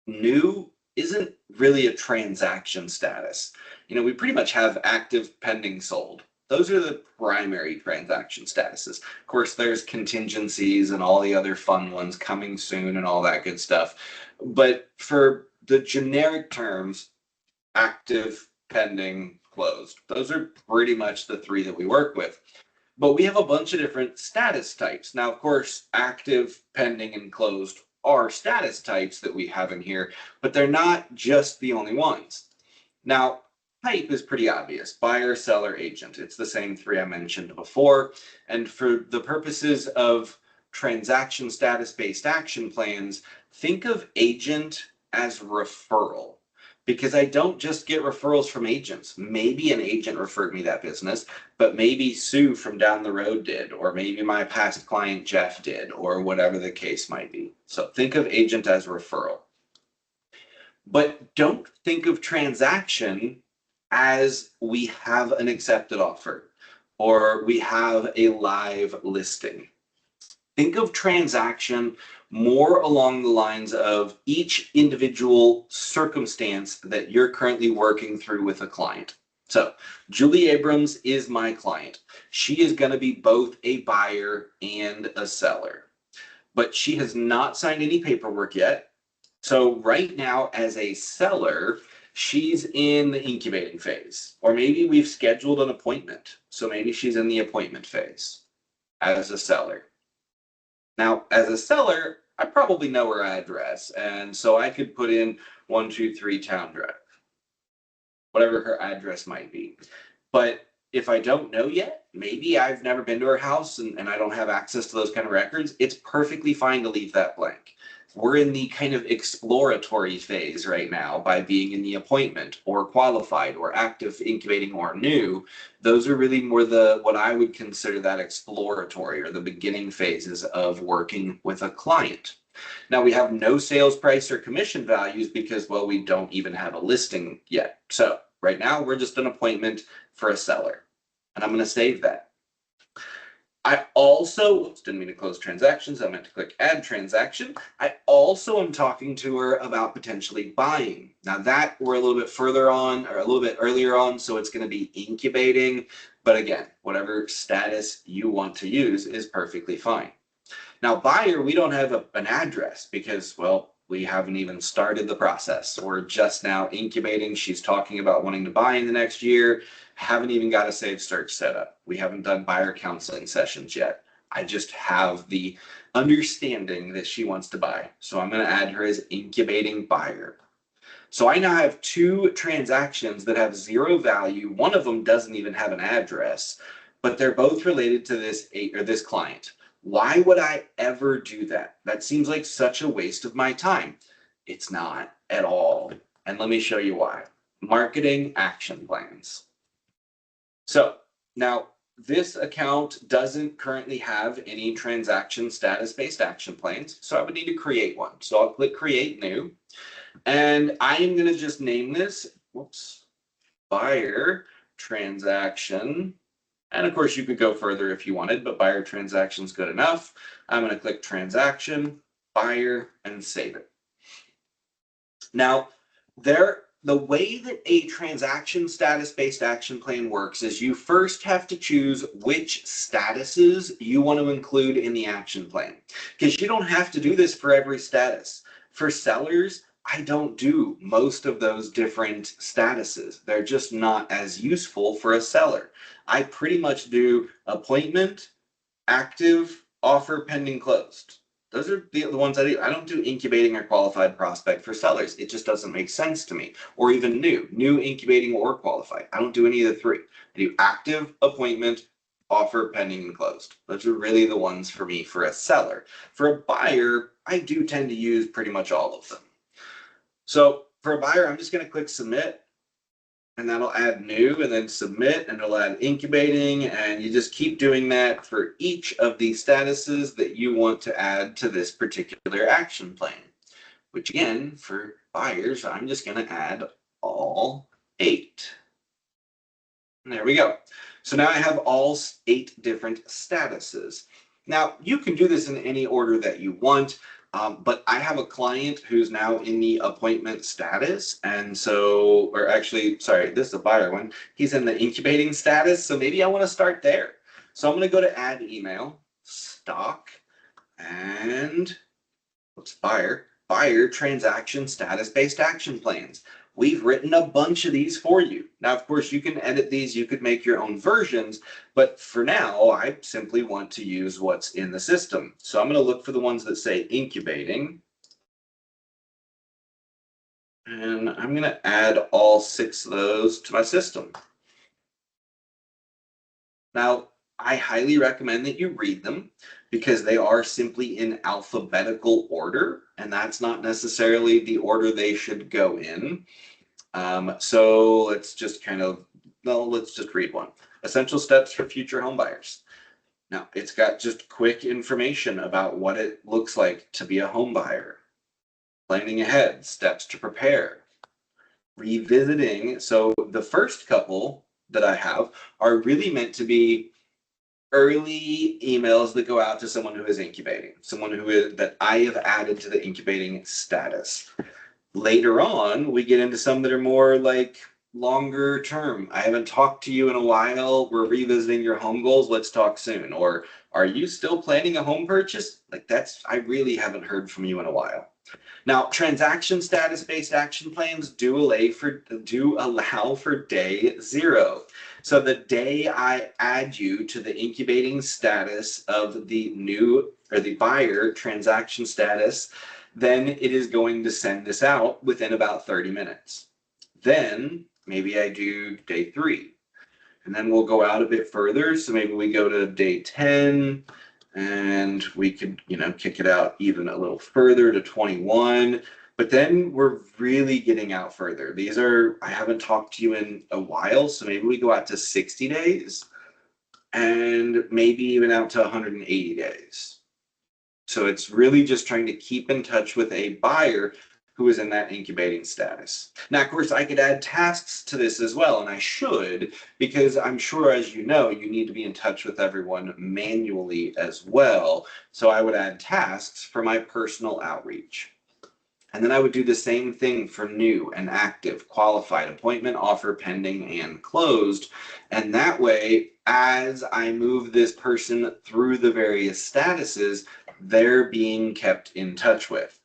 new isn't really a transaction status. We pretty much have active, pending, sold. Those are the primary transaction statuses. Of course, there's contingencies and all the other fun ones coming soon and all that good stuff. But for the generic terms, active, pending, closed, those are pretty much the three that we work with. But we have a bunch of different status types. Now, of course, active, pending, and closed are status types that we have in here, but they're not just the only ones. Now, type is pretty obvious. Buyer, seller, agent. It's the same three I mentioned before. And for the purposes of transaction status-based action plans, think of agent as referral. Because I don't just get referrals from agents. Maybe an agent referred me that business, but maybe Sue from down the road did, or maybe my past client Jeff did, or whatever the case might be. So think of agent as referral. But don't think of transaction as we have an accepted offer or we have a live listing. Think of transaction more along the lines of each individual circumstance that you're currently working through with a client. So Julie Abrams is my client. She is going to be both a buyer and a seller, but she has not signed any paperwork yet. So right now, as a seller, she's in the incubating phase, or maybe we've scheduled an appointment. So maybe she's in the appointment phase as a seller. Now, as a seller, I probably know her address, and so I could put in 123 Town Drive, whatever her address might be. But if I don't know yet, maybe I've never been to her house and I don't have access to those kind of records, it's perfectly fine to leave that blank. We're in the kind of exploratory phase right now by being in the appointment or qualified or active, incubating, or new. Those are really more what I would consider that exploratory or the beginning phases of working with a client. Now we have no sales price or commission values because, well, we don't even have a listing yet. So right now we're just an appointment for a seller, and I'm going to save that. I also, didn't mean to close transactions, I meant to click add transaction. I also am talking to her about potentially buying. Now that we're a little bit further on or a little bit earlier on, so it's going to be incubating. But again, whatever status you want to use is perfectly fine. Now buyer, we don't have an address because, well, we haven't even started the process. We're just now incubating. She's talking about wanting to buy in the next year. Haven't even got a Save Search set up. We haven't done buyer counseling sessions yet. I just have the understanding that she wants to buy. So I'm going to add her as incubating buyer. So I now have two transactions that have zero value. One of them doesn't even have an address, but they're both related to this client. Why would I ever do that? That seems like such a waste of my time. It's not at all. And let me show you why. Marketing action plans. So now this account doesn't currently have any transaction status-based action plans, so I would need to create one. So I'll click create new, and I am going to just name this, buyer transaction. And of course you could go further if you wanted, but buyer transaction is good enough. I'm going to click transaction, buyer, and save it. Now, the way that a transaction status-based action plan works is you first have to choose which statuses you want to include in the action plan, because you don't have to do this for every status. For sellers, I don't do most of those different statuses. They're just not as useful for a seller. I pretty much do appointment, active, offer, pending, closed. Those are the ones I do. I don't do incubating or qualified prospect for sellers. It just doesn't make sense to me. Or even new incubating or qualified. I don't do any of the three. I do active, appointment, offer, pending, and closed. Those are really the ones for me for a seller. For a buyer, I do tend to use pretty much all of them. So for a buyer, I'm just going to click submit, and that'll add new, and then submit, and it'll add incubating, and you just keep doing that for each of the statuses that you want to add to this particular action plan, which again, for buyers, I'm just going to add all 8. And there we go. So now I have all 8 different statuses. Now you can do this in any order that you want. But I have a client who's now in the appointment status. And so, or actually, sorry, this is a buyer one. He's in the incubating status. So maybe I want to start there. So I'm going to go to add email, stock, and buyer transaction status-based action plans. We've written a bunch of these for you. Now, of course, you can edit these. You could make your own versions. But for now, I simply want to use what's in the system. So I'm going to look for the ones that say incubating. And I'm going to add all 6 of those to my system. Now, I highly recommend that you read them because they are simply in alphabetical order, and that's not necessarily the order they should go in. So let's just let's just read one. Essential steps for future home buyers. Now, it's got just quick information about what it looks like to be a home buyer. Planning ahead, steps to prepare. Revisiting. So the first couple that I have are really meant to be early emails that go out to someone who is incubating, that I have added to the incubating status. Later on, we get into some that are more like longer term. I haven't talked to you in a while. We're revisiting your home goals. Let's talk soon. Or are you still planning a home purchase? Like I really haven't heard from you in a while. Now, transaction status-based action plans do allow for day 0. So the day I add you to the incubating status of the buyer transaction status, then it is going to send this out within about 30 minutes. Then maybe I do day 3, and then we'll go out a bit further. So maybe we go to day 10, and we could, kick it out even a little further to 21. But then we're really getting out further. I haven't talked to you in a while, so maybe we go out to 60 days and maybe even out to 180 days. So it's really just trying to keep in touch with a buyer who is in that incubating status. Now, of course, I could add tasks to this as well, and I should, because I'm sure, as you know, you need to be in touch with everyone manually as well. So I would add tasks for my personal outreach. And then I would do the same thing for new and active, qualified, appointment, offer, pending, and closed. And that way, as I move this person through the various statuses, they're being kept in touch with.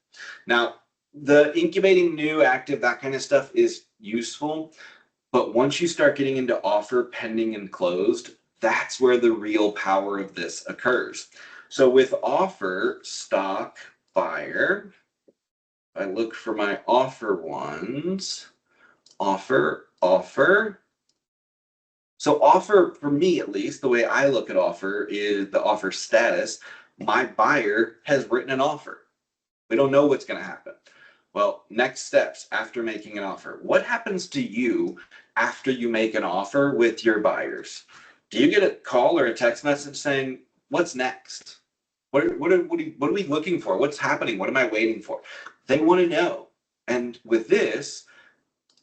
Now, the incubating, new, active, that kind of stuff is useful. But once you start getting into offer, pending, and closed, that's where the real power of this occurs. So with offer, stock, buyer, I look for my offer ones, offer. So offer, for me at least, the way I look at offer is the offer status. My buyer has written an offer. We don't know what's going to happen. Well, next steps after making an offer. What happens to you after you make an offer with your buyers? Do you get a call or a text message saying, "What's next? What are we looking for? What's happening? What am I waiting for?" They want to know. And with this,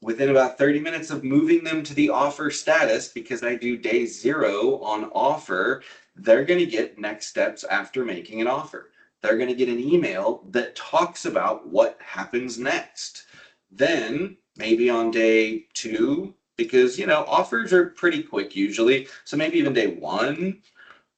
within about 30 minutes of moving them to the offer status, because I do day 0 on offer, they're going to get next steps after making an offer. They're going to get an email that talks about what happens next. Then, maybe on day 2, because offers are pretty quick usually, so maybe even day 1,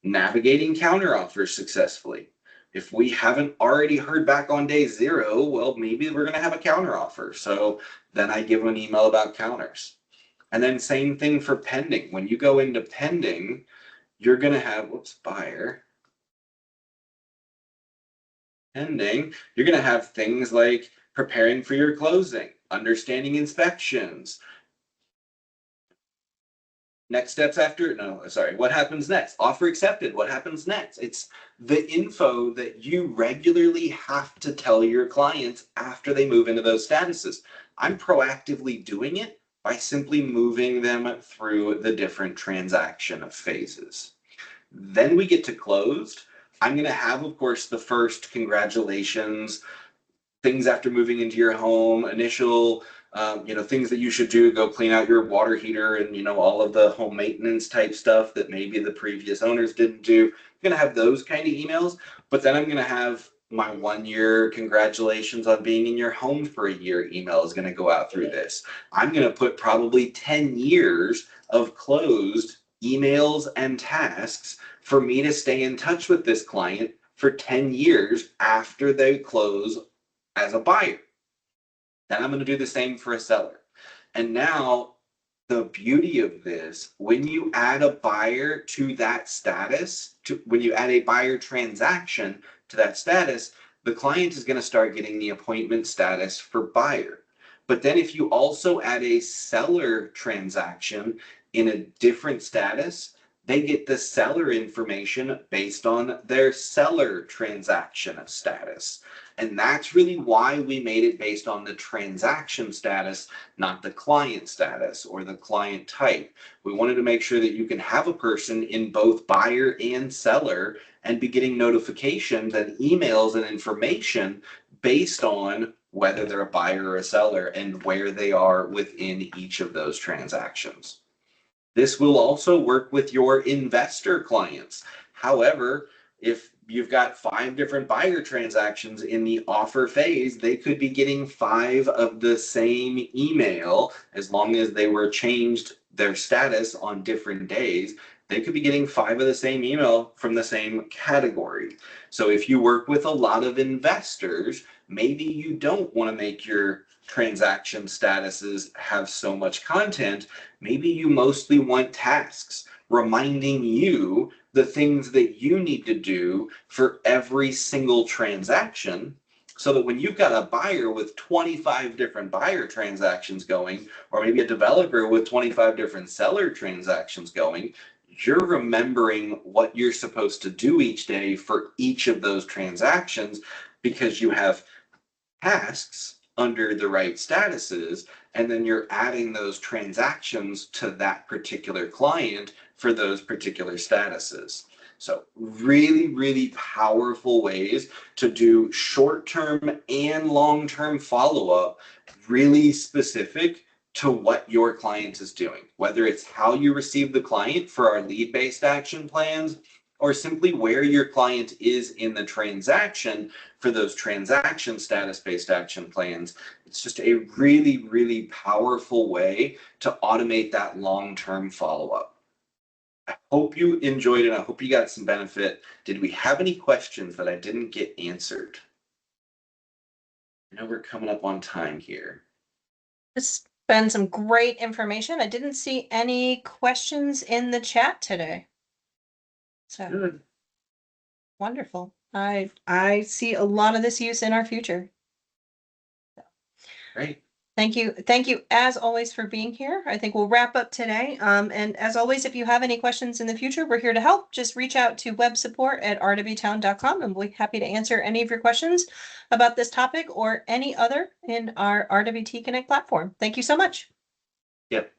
navigating counter offers successfully. If we haven't already heard back on day 0, well, maybe we're going to have a counter offer. So then I give them an email about counters. And then same thing for pending. When you go into pending, you're going to have, buyer. Pending, you're going to have things like preparing for your closing, understanding inspections, next steps after, no, sorry, what happens next? Offer accepted, what happens next? It's the info that you regularly have to tell your clients after they move into those statuses. I'm proactively doing it by simply moving them through the different transaction phases. Then we get to closed. I'm going to have, of course, the first congratulations, things after moving into your home, initial things that you should do, go clean out your water heater and, all of the home maintenance type stuff that maybe the previous owners didn't do. I'm going to have those kind of emails, but then I'm going to have my 1-year congratulations on being in your home for a year email is going to go out through this. I'm going to put probably 10 years of closed emails and tasks for me to stay in touch with this client for 10 years after they close as a buyer. Then I'm going to do the same for a seller. And now the beauty of this, when you add a buyer to that status, when you add a buyer transaction to that status, the client is going to start getting the appointment status for buyer. But then if you also add a seller transaction in a different status, they get the seller information based on their seller transaction status. And that's really why we made it based on the transaction status, not the client status or the client type. We wanted to make sure that you can have a person in both buyer and seller and be getting notifications and emails and information based on whether they're a buyer or a seller and where they are within each of those transactions. This will also work with your investor clients. However, if you've got 5 different buyer transactions in the offer phase, they could be getting 5 of the same email as long as they were changed their status on different days. They could be getting 5 of the same email from the same category. So if you work with a lot of investors, maybe you don't want to make your transaction statuses have so much content. Maybe you mostly want tasks reminding you the things that you need to do for every single transaction, so that when you've got a buyer with 25 different buyer transactions going, or maybe a developer with 25 different seller transactions going, you're remembering what you're supposed to do each day for each of those transactions, because you have tasks under the right statuses, and then you're adding those transactions to that particular client for those particular statuses. So really, really powerful ways to do short-term and long-term follow-up, really specific to what your client is doing, whether it's how you receive the client for our lead-based action plans, or simply where your client is in the transaction for those transaction status-based action plans. It's just a really, really powerful way to automate that long-term follow-up. I hope you enjoyed it. I hope you got some benefit. Did we have any questions that I didn't get answered? I know we're coming up on time here. It's been some great information. I didn't see any questions in the chat today. So Good. wonderful. I see a lot of this use in our future. Great. Thank you. Thank you as always for being here. I think we'll wrap up today. And as always, if you have any questions in the future, we're here to help. Just reach out to websupport@rwtown.com and we'll be happy to answer any of your questions about this topic or any other in our RWT Connect platform. Thank you so much. Yep.